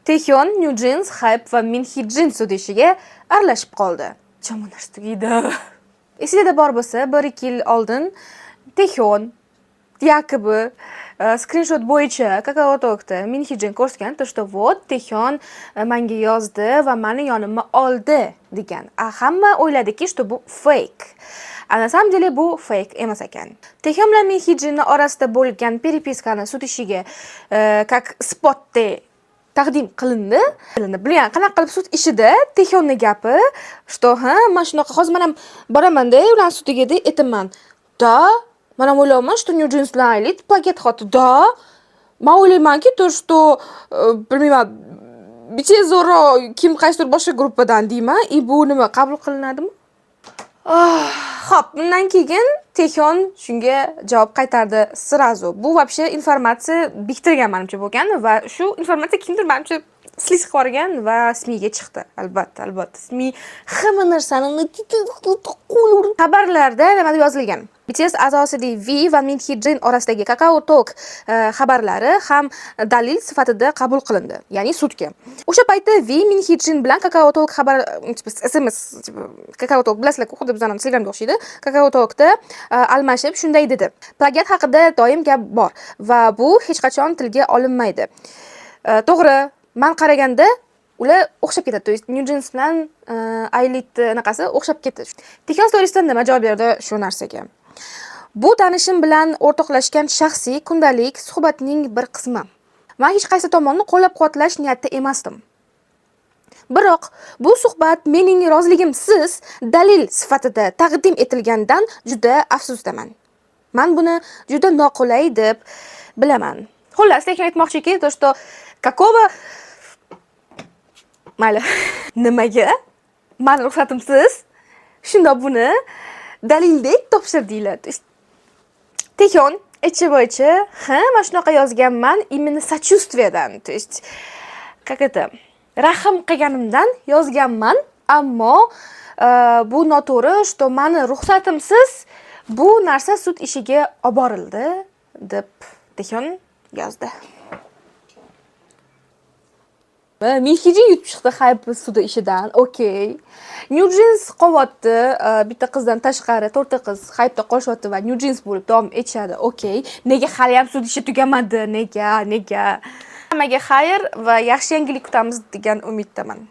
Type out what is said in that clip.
Taehyun, New Jeans, Hype va Minhee Jin sud ishiga aralashib qoldi. Chamunar tugaydi. Esingizda bor bo'lsa, 1-2 yil oldin Taehyun якобы скриншot bo'yicha KakaoTalk'da Minhee Jin ko'rsatgan, что вот Taehyun menga yozdi va meni yonimga oldi degan. Hamma o'yladiki, что bu fake. На самом деле bu fake emas ekan. Taehyun bilan Minhee Jin orasida bo'lgan перепискani sud ishiga как spotda taqdim qilindi. Bilgan qanaqa qilib sud ishida Taehyunning gapi, что men shunaqa hozir men ham boraman-da, ular sudiga deb aytaman. Da, men ham o'ylayman, что New Jeans bilan aylit paket xoti. Da, men o'ylaymanki, то, что bilmayman, bitta zo'ro kim qaysidir boshqa gruppadan deyman, bu nima qabul qilinadimi? Xo'p, bundan keyin Taehyun shunga javob qaytardi sразу. Bu вообще informatsiya biriktirgan menimcha bo'lgan va shu informatsiya kimdir menimcha sliz qilib yuborgan va SMIga chiqdi. Albatta. SMI hamma narsani xabarlarda nima deb yozilgan? BTS a'zosi V va Minhee Jin orasidagi KakaoTalk xabarlari ham dalil sifatida qabul qilindi, ya'ni sudga. O'sha paytda V Minhee Jin bilan KakaoTalk xabar SMS KakaoTalk bilasizlar, xuddi bizning Telegramga o'xshaydi. KakaoTalkda almashib shunday dedi. Plagiat haqida doim gap bor va bu hech qachon tilga olinmaydi. To'g'ri, men qaraganda ular o'xshab ketadi. То есть New Jeans bilan Aylit anaqasi o'xshab ketdi. Taehyun storiesda nima javob berdi shu narsaga? Bu tanishim bilan o'rtoqlashgan shaxsiy kundalik suhbatning bir qismi. Men hech qaysi tomonni qo'llab-quvvatlash niyatida emasdim. Biroq bu suhbat mening roziligimsiz dalil sifatida taqdim etilgandan juda afsusdaman. Men buni juda noqulay deb bilaman. Xullas, lekin aytmoqchiki, то, что какого mayli, nimaga? Men ruxsatimsiz shunda buni dalildek topshirdinglar. Taehyun ichi bo'yicha, men shunaqa yozganman, imенно сочувствиеdan, то есть как это? Rahm qilganimdan yozganman, ammo bu noto'g'ri, что meni ruxsatimsiz bu narsa sud ishiga olib borildi deb Taehyun yozdi. Minhee Jin yutib chiqdi Hype sudi ishidan. Okay. New Jeans qo'yapti, bitta qizdan tashqari 4 ta qiz Hype'da qolishyapti va New Jeans bo'lib davom etishadi. Okay. Nega hali ham sud ishi tugamadi? Nega? Hammaga xayr va yaxshi yangilik kutamiz degan umiddaman.